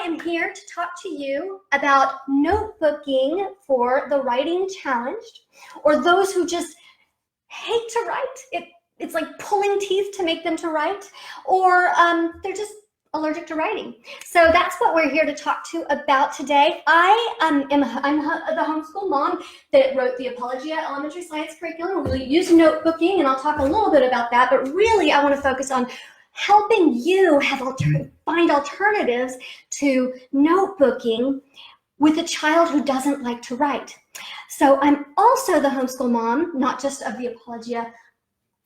am here to talk to you about notebooking for the writing challenged, or those who just hate to write. It's like pulling teeth to make them to write, or they're just allergic to writing. So that's what we're here to talk to about today. I'm the homeschool mom that wrote the Apologia elementary science curriculum. We'll use notebooking, and I'll talk a little bit about that, but really I want to focus on helping you find alternatives to notebooking with a child who doesn't like to write. So I'm also the homeschool mom, not just of the Apologia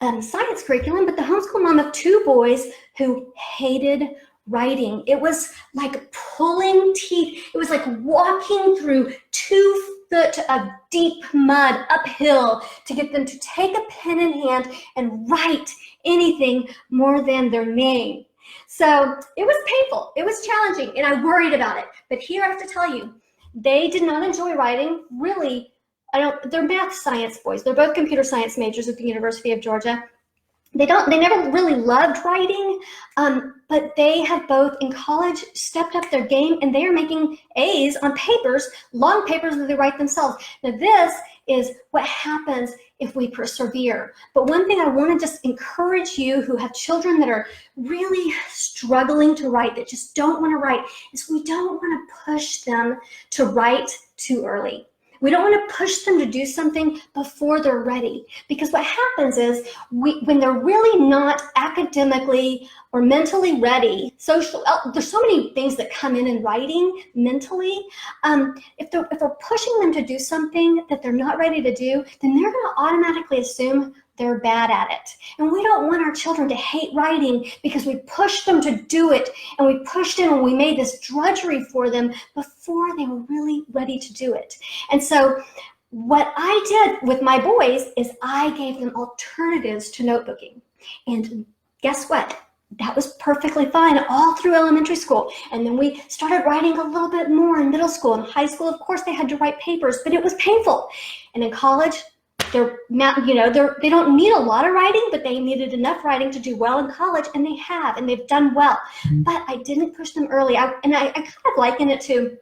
science curriculum, but the homeschool mom of two boys who hated writing. It was like pulling teeth. It was like walking through 2 foot of deep mud uphill to get them to take a pen in hand and write anything more than their name. So it was painful. It was challenging, and I worried about it. But here I have to tell you, they did not enjoy writing. Really, they're math science boys. They're both computer science majors at the University of Georgia. They never really loved writing, but they have both in college stepped up their game, and they are making A's on papers, long papers that they write themselves. Now this is what happens if we persevere. But one thing I want to just encourage you who have children that are really struggling to write, that just don't want to write, is we don't want to push them to write too early. We don't want to push them to do something before they're ready, because what happens is when they're really not academically or mentally ready, there's so many things that come in writing mentally. If we're pushing them to do something that they're not ready to do, then they're going to automatically assume they're bad at it. And we don't want our children to hate writing because we pushed them to do it, and we pushed them and we made this drudgery for them before they were really ready to do it. And so what I did with my boys is I gave them alternatives to notebooking. And guess what? That was perfectly fine all through elementary school. And then we started writing a little bit more in middle school. In high school, of course, they had to write papers, but it was painful. And in college, they don't need a lot of writing, but they needed enough writing to do well in college, and they have, and they've done well. But I didn't push them early. I kind of liken it to,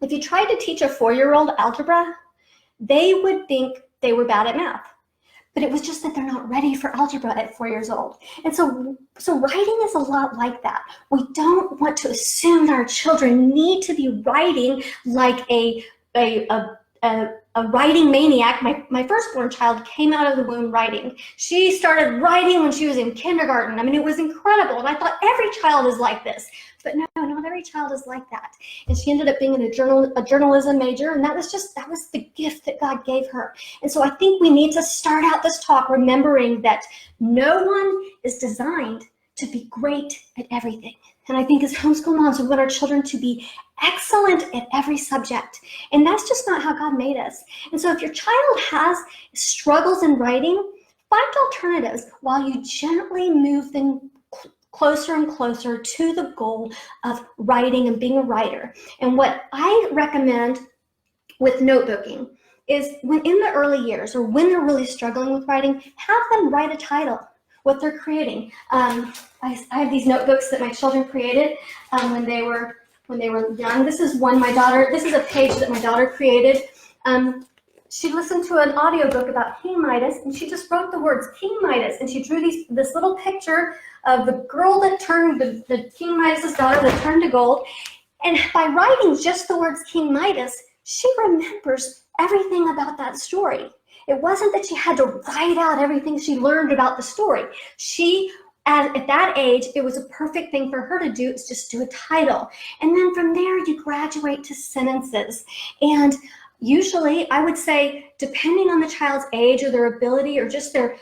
if you tried to teach a 4-year-old algebra, they would think they were bad at math. But it was just that they're not ready for algebra at 4 years old. And so writing is a lot like that. We don't want to assume that our children need to be writing like a writing maniac. My firstborn child came out of the womb writing. She started writing when she was in kindergarten. I mean, it was incredible. And I thought every child is like this. But no, not every child is like that. And she ended up being a journalism major, and that was the gift that God gave her. And so I think we need to start out this talk remembering that no one is designed to be great at everything. And I think as homeschool moms, we want our children to be excellent at every subject. And that's just not how God made us. And so if your child has struggles in writing, find alternatives while you gently move them closer and closer to the goal of writing and being a writer. And what I recommend with notebooking is when in the early years, or when they're really struggling with writing, have them write a title, what they're creating. I have these notebooks that my children created when they were young. This is a page that my daughter created. She listened to an audiobook about King Midas, and she just wrote the words King Midas, and she drew this little picture of the girl that turned, the King Midas' daughter that turned to gold. And by writing just the words King Midas, she remembers everything about that story. It wasn't that she had to write out everything she learned about the story. At that age, it was a perfect thing for her to do, is just do a title. And then from there, you graduate to sentences. And usually, I would say, depending on the child's age or their ability or just their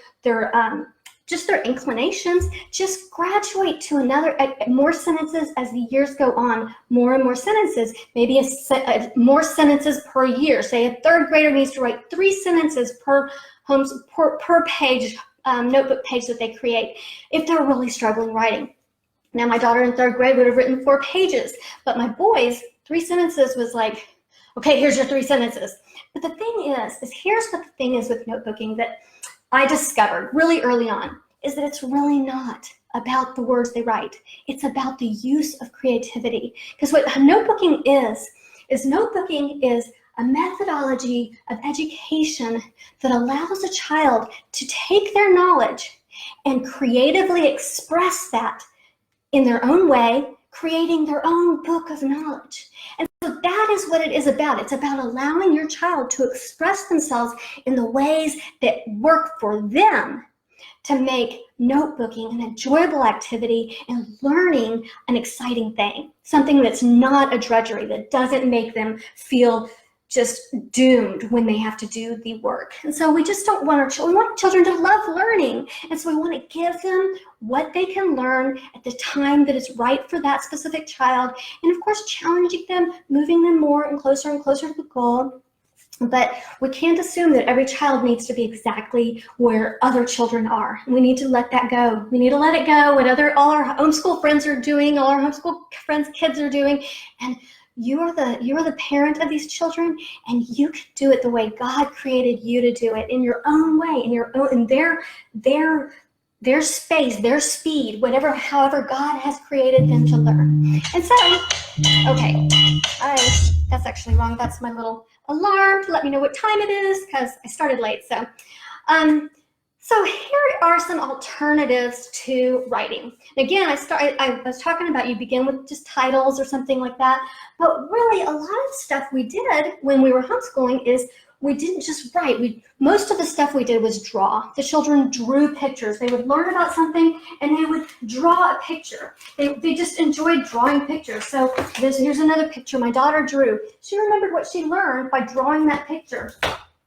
inclinations, just graduate to more sentences as the years go on, more and more sentences, maybe more sentences per year. Say a third grader needs to write 3 sentences per page, notebook page that they create, if they're really struggling writing. Now, my daughter in 3rd grade would have written 4 pages, but my boys, 3 sentences was like, okay, here's your 3 sentences. But the thing is here's what the thing is with notebooking that I discovered really early on, is that it's really not about the words they write. It's about the use of creativity. Because what notebooking is notebooking is a methodology of education that allows a child to take their knowledge and creatively express that in their own way, creating their own book of knowledge. And so that is what it is about. It's about allowing your child to express themselves in the ways that work for them to make notebooking an enjoyable activity and learning an exciting thing, something that's not a drudgery, that doesn't make them feel just doomed when they have to do the work. And so we just don't want our children, we want children to love learning. And so we want to give them what they can learn at the time that is right for that specific child. And of course, challenging them, moving them more and closer to the goal. But we can't assume that every child needs to be exactly where other children are. We need to let that go. We need to let it go what all our homeschool friends are doing, all our homeschool friends' kids are doing. And you are the parent of these children, and you can do it the way God created you to do it, in your own way, in their space, their speed, however God has created them to learn. And so, okay, that's actually wrong. That's my little alarm to let me know what time it is, because I started late. So here are some alternatives to writing. And again, I was talking about you begin with just titles or something like that, but really a lot of stuff we did when we were homeschooling is we didn't just write. Most of the stuff we did was draw. The children drew pictures. They would learn about something and they would draw a picture. They just enjoyed drawing pictures. So here's another picture my daughter drew. She remembered what she learned by drawing that picture.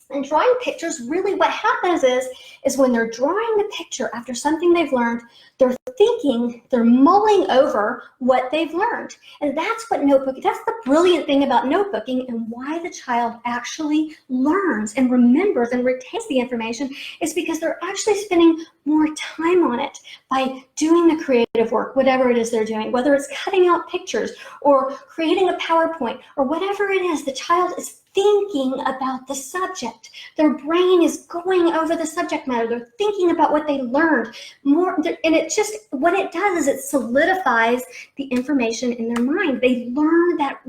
And drawing pictures, really what happens is when they're drawing the picture after something they've learned, they're mulling over what they've learned. And that's the brilliant thing about notebooking, and why the child actually learns and remembers and retains the information is because they're actually spending more time on it by doing the creative work, whatever it is they're doing, whether it's cutting out pictures or creating a PowerPoint or whatever it is. The child is thinking about the subject. Their brain is going over the subject matter. They're thinking about what they learned more, and what it does is it solidifies the information in their mind. They learn that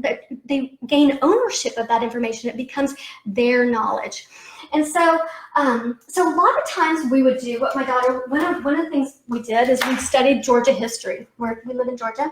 they gain ownership of that information. It becomes their knowledge. And so a lot of times we would do what my daughter, one of the things we did is we studied Georgia history, where we live in Georgia.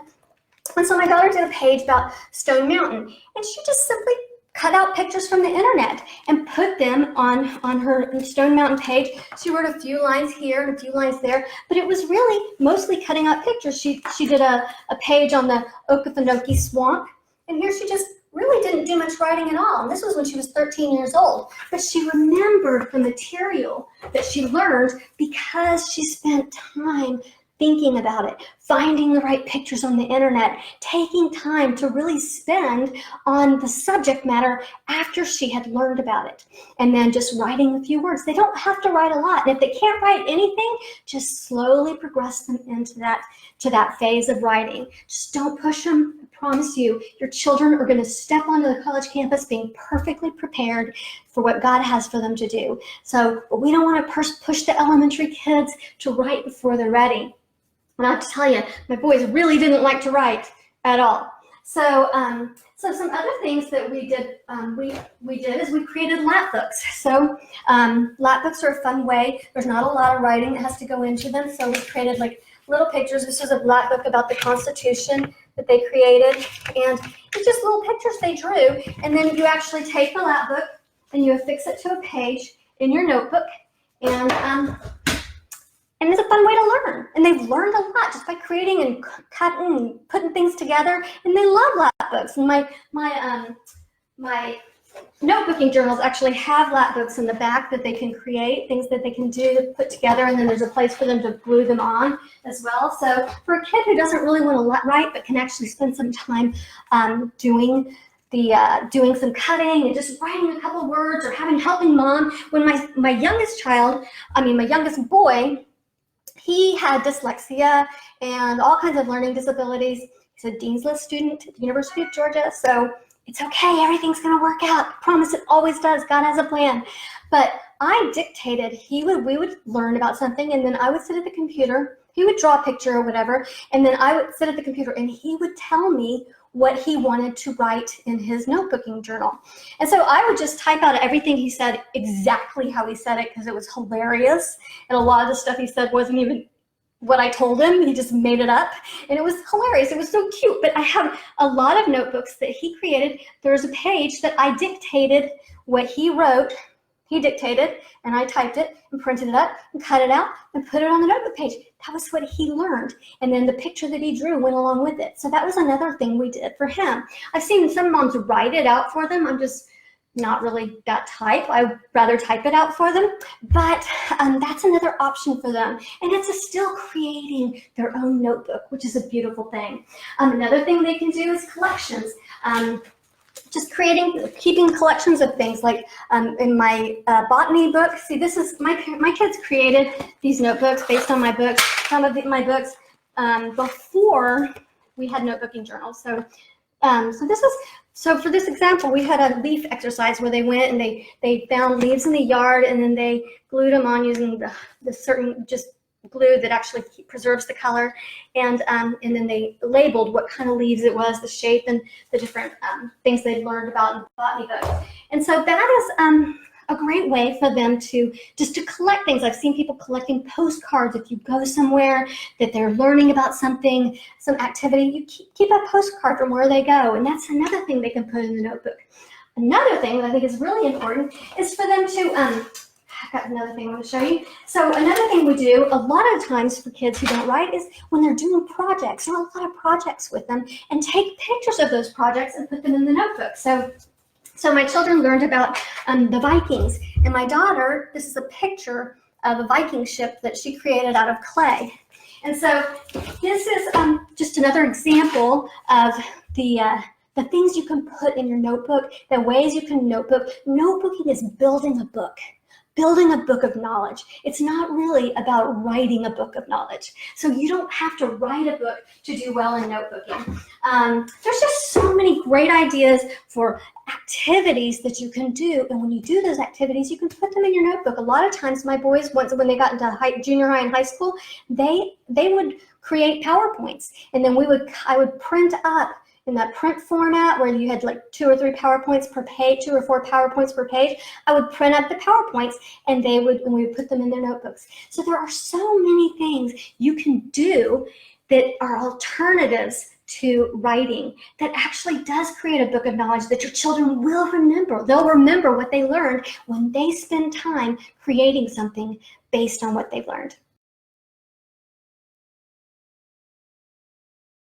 And so my daughter did a page about Stone Mountain, and she just simply cut out pictures from the internet and put them on her Stone Mountain page. She wrote a few lines here and a few lines there, but it was really mostly cutting out pictures. She did a page on the Okefenokee Swamp, and here she just really didn't do much writing at all. And this was when she was 13 years old. But she remembered the material that she learned because she spent time thinking about it, finding the right pictures on the internet, taking time to really spend on the subject matter after she had learned about it, and then just writing a few words. They don't have to write a lot. And if they can't write anything, just slowly progress them into that phase of writing. Just don't push them. I promise you, your children are going to step onto the college campus being perfectly prepared for what God has for them to do. So we don't want to push the elementary kids to write before they're ready. And I have to tell you, my boys really didn't like to write at all. So some other things that we did, we did is we created lap books. So lap books are a fun way. There's not a lot of writing that has to go into them. So we created like little pictures. This is a lap book about the Constitution that they created. And it's just little pictures they drew. And then you actually take the lap book and you affix it to a page in your notebook. And it's a fun way to learn. And they've learned a lot just by creating and cutting and putting things together. And they love lap books. And my notebooking journals actually have lap books in the back that they can create, things that they can do to put together. And then there's a place for them to glue them on as well. So for a kid who doesn't really want to write but can actually spend some time doing some cutting and just writing a couple words or helping mom. When my youngest boy, he had dyslexia and all kinds of learning disabilities. He's a Dean's List student at the University of Georgia, so it's okay. Everything's going to work out. I promise, it always does. God has a plan. But I dictated. We would learn about something, and then I would sit at the computer He would draw a picture or whatever, and then I would sit at the computer and he would tell me what he wanted to write in his notebooking journal. And so I would just type out everything he said exactly how he said it, because it was hilarious. And a lot of the stuff he said wasn't even what I told him. He just made it up, and it was hilarious. It was so cute. But I have a lot of notebooks that he created. There's a page that I dictated what he wrote. He dictated, and I typed it and printed it up and cut it out and put it on the notebook page. That was what he learned. And then the picture that he drew went along with it. So that was another thing we did for him. I've seen some moms write it out for them. I'm just not really that type. I'd rather type it out for them. But that's another option for them. And it's still creating their own notebook, which is a beautiful thing. Another thing they can do is collections. Just keeping collections of things, like in my botany book. See, this is my kids created these notebooks based on my books. Some of my books before we had notebooking journals. So for this example, we had a leaf exercise where they went and they found leaves in the yard, and then they glued them on using the certain just glue that actually preserves the color, and then they labeled what kind of leaves it was, the shape, and the different things they'd learned about in the botany book. And so that is a great way for them to collect things. I've seen people collecting postcards. If you go somewhere that they're learning about something, some activity, you keep a postcard from where they go, and that's another thing they can put in the notebook. Another thing that I think is really important is for them to I've got another thing I want to show you. So another thing we do a lot of times for kids who don't write is when they're doing projects, there are a lot of projects with them, and take pictures of those projects and put them in the notebook. So my children learned about the Vikings, and my daughter, this is a picture of a Viking ship that she created out of clay. And so this is just another example of the things you can put in your notebook, the ways you can notebook. Notebooking is building a book. Building a book of knowledge. It's not really about writing a book of knowledge. So you don't have to write a book to do well in notebooking. There's just so many great ideas for activities that you can do. And when you do those activities, you can put them in your notebook. A lot of times my boys, when they got into junior high and high school, they would create PowerPoints. And then I would print up in that print format where you had like 2 or 3 PowerPoints per page, 2 or 4 PowerPoints per page. I would print up the PowerPoints, and we would put them in their notebooks. So there are so many things you can do that are alternatives to writing that actually does create a book of knowledge that your children will remember. They'll remember what they learned when they spend time creating something based on what they've learned.